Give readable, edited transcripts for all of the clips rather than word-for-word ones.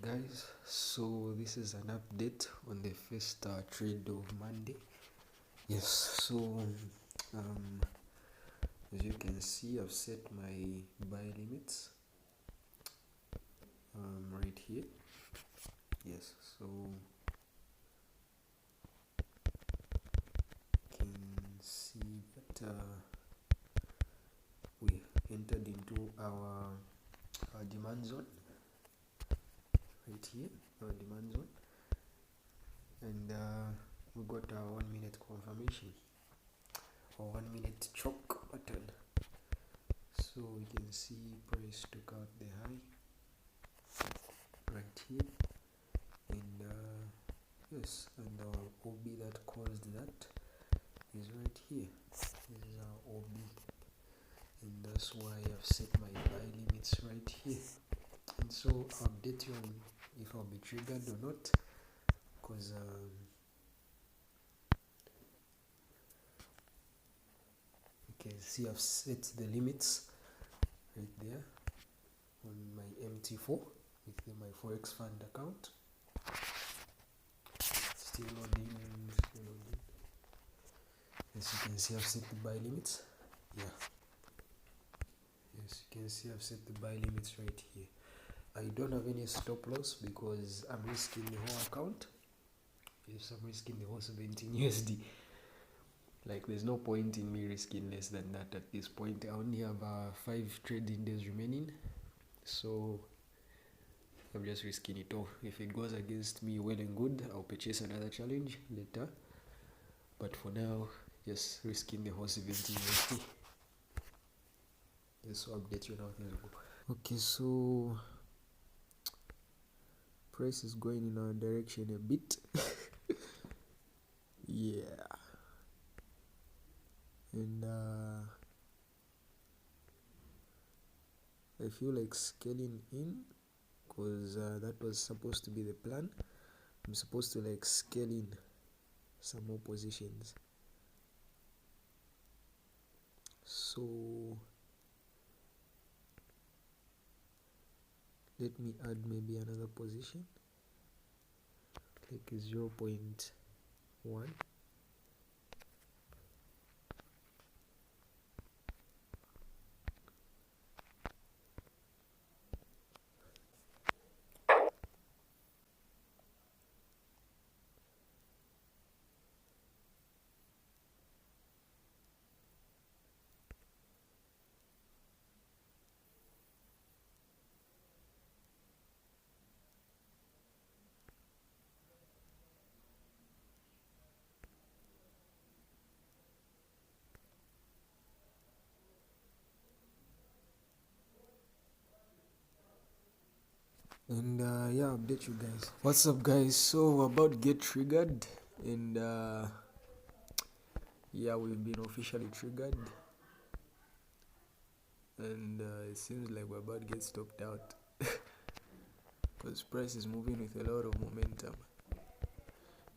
Guys, so this is an update on the first trade of Monday. Yes, so as you can see, I've set my buy limits right here. Yes, so you can see that we entered into our demand zone right here, our demand zone, and we got our 1 minute confirmation or 1 minute choke pattern. So we can see price took out the high right here, and yes, and our OB that caused that is right here. This is our OB, and that's why I've set my buy limits right here. And so I'll update you on if I'll be triggered or not, because you can see I've set the limits right there on my MT4 with my Forex fund account. Still loading. As you can see, I've set the buy limits. Yeah. Yes, you can see I've set the buy limits right here. I don't have any stop loss because I'm risking the whole account. Yes, I'm risking the whole 17 USD. Like, there's no point in me risking less than that at this point. I only have 5 trading days remaining, so I'm just risking it all. If it goes against me, well and good. I'll purchase another challenge later, but for now, just risking the whole 17 USD. Just to update you now things go. Okay, so price is going in our direction a bit. Yeah, and I feel like scaling in, because that was supposed to be the plan. I'm supposed to like scale in some more positions. So let me add maybe another position, like 0.1. And yeah, update you guys. What's up, guys? So we're about to get triggered, and yeah, we've been officially triggered, and it seems like we're about to get stopped out because price is moving with a lot of momentum.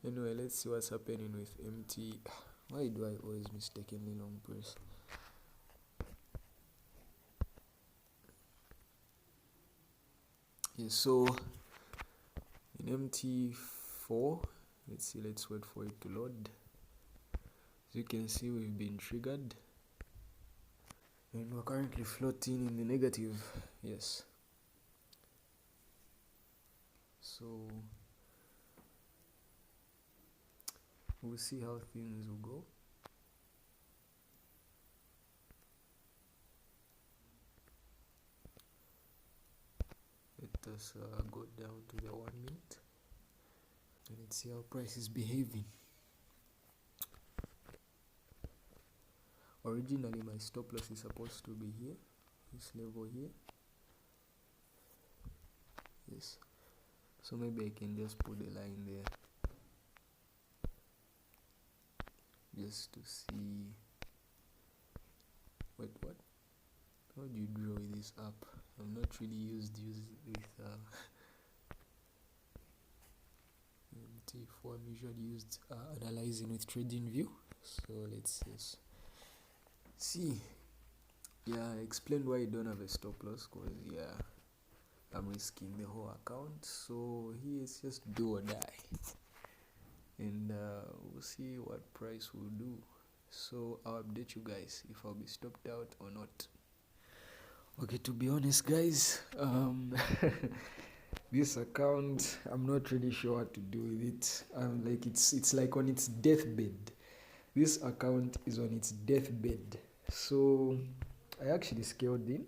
Anyway, let's see what's happening with MT. Why do I always mistakenly long press? Yeah, so in MT4, let's wait for it to load. As you can see, we've been triggered, and we're currently floating in the negative. Yes, so we'll see how things will go. Let us go down to the 1 minute and let's see how price is behaving. Originally, my stop loss is supposed to be here, this level here. Yes, so maybe I can just put a line there just to see. Wait, what? How do you draw with this app? I'm not really used with MT4. I'm usually used analyzing with trading view. So let's just see. Yeah, I explained why I don't have a stop loss, because yeah, I'm risking the whole account, so here it's just do or die, and we'll see what price will do. So I'll update you guys if I'll be stopped out or not. Okay, to be honest guys, this account, I'm not really sure what to do with it. Like it's like on its deathbed. This account is on its deathbed, so I actually scaled in.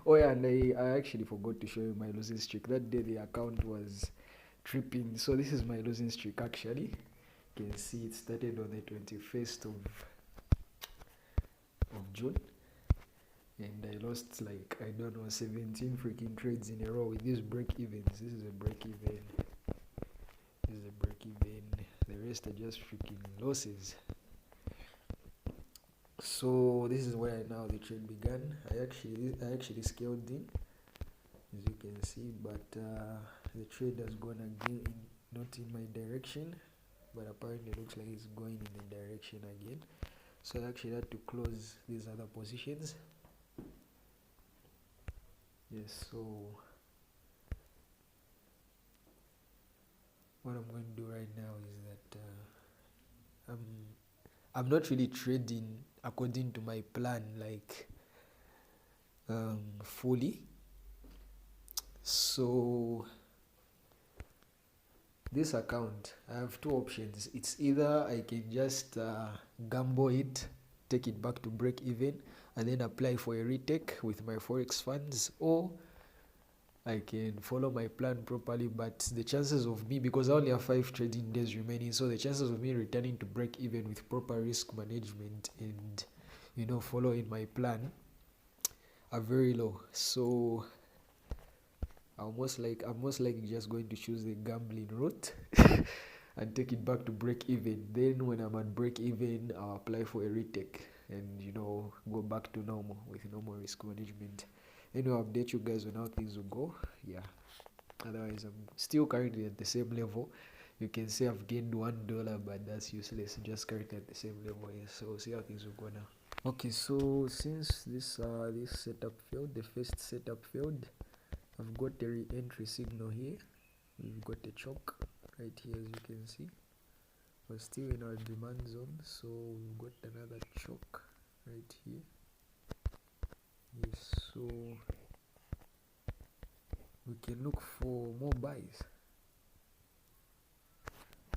Oh yeah, and I actually forgot to show you my losing streak. That day the account was tripping. So this is my losing streak actually. You can see it started on the 21st of June. And I lost like, I don't know, 17 freaking trades in a row with these break evens. This is a break even. This is a break even. The rest are just freaking losses. So this is where now the trade began. I actually scaled in, as you can see, but the trade has gone again, not in my direction, but apparently it looks like it's going in the direction again. So I actually had to close these other positions. Yes, so what I'm going to do right now is that I'm not really trading according to my plan, like fully. So this account, I have two options. It's either I can just gamble it, take it back to break even, and then apply for a retake with my Forex funds, or I can follow my plan properly, but the chances of me, because I only have 5 trading days remaining, so the chances of me returning to break even with proper risk management and, you know, following my plan are very low. So I'm most likely just going to choose the gambling route and take it back to break even. Then when I'm at break even, I'll apply for a retake and, you know, go back to normal with normal risk management. Anyway, I'll update you guys on how things will go. Yeah. Otherwise, I'm still currently at the same level. You can see I've gained $1, but that's useless. I'm just currently at the same level. Yeah. So we'll see how things will go now. Okay, so since this setup failed, the first setup failed, I've got a re-entry signal here. We've got a choke right here, as you can see. We're still in our demand zone, so we've got another choke right here. Yes, so we can look for more buys.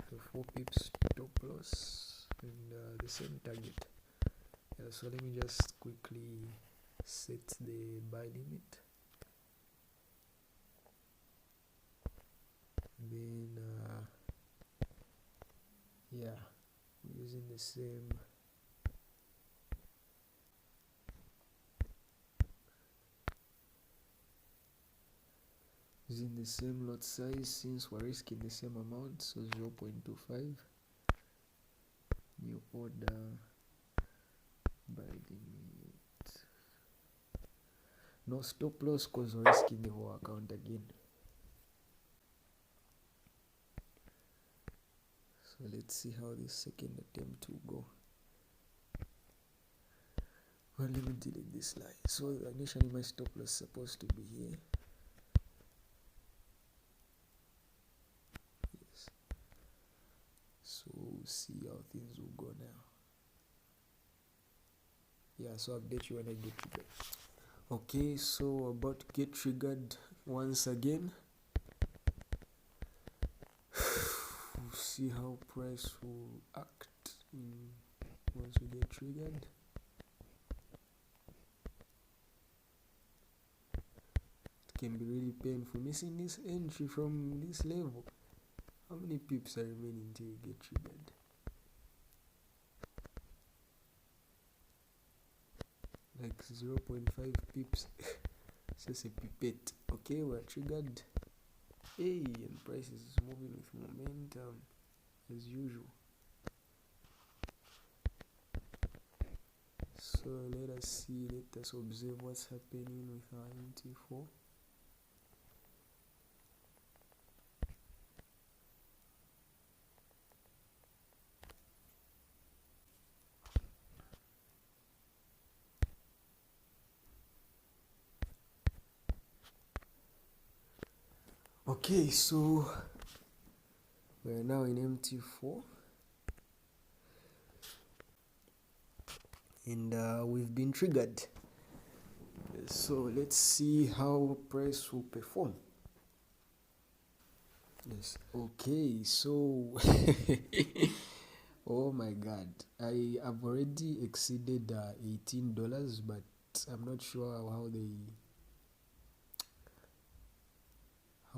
So 4 pips stop loss and the same target. So let me just quickly set the buy limit. Then yeah, we're using the same lot size, since we're risking the same amount, so 0.25. New order, buy limit, no stop loss because we're risking the whole account again. So let's see how this second attempt will go. Well, let me delete this line. So initially my stop loss is supposed to be here. Yes. So we'll see how things will go now. Yeah, so I'll update you when I get triggered. Okay, so about to get triggered once again. We'll see how price will act once we get triggered. It can be really painful missing this entry from this level. How many pips are remaining till you get triggered? Like 0.5 pips. It's just a pipette. Okay, we're triggered. Hey, and price is moving with momentum as usual. So let us observe what's happening with our MT4. Okay, so we're now in MT4 and we've been triggered. So let's see how price will perform. Yes. Okay, so oh my god, I have already exceeded $18, but I'm not sure how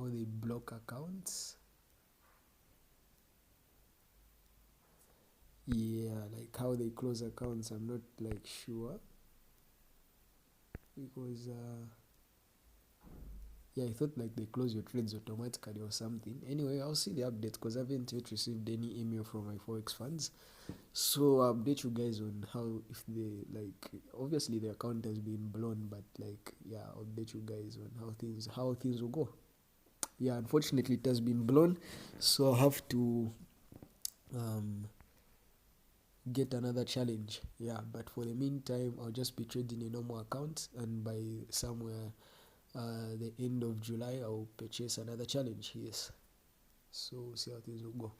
they block accounts. Yeah, like how they close accounts, I'm not like sure, because yeah, I thought like they close your trades automatically or something. Anyway, I'll see the update because I haven't yet received any email from my Forex funds. So I'll update you guys on how, if they like, obviously the account has been blown, but like, yeah, I'll update you guys on how things will go. Yeah, unfortunately it has been blown, so I have to get another challenge. Yeah, but for the meantime I'll just be trading a normal account, and by somewhere the end of July I'll purchase another challenge. Yes, so see how things will go.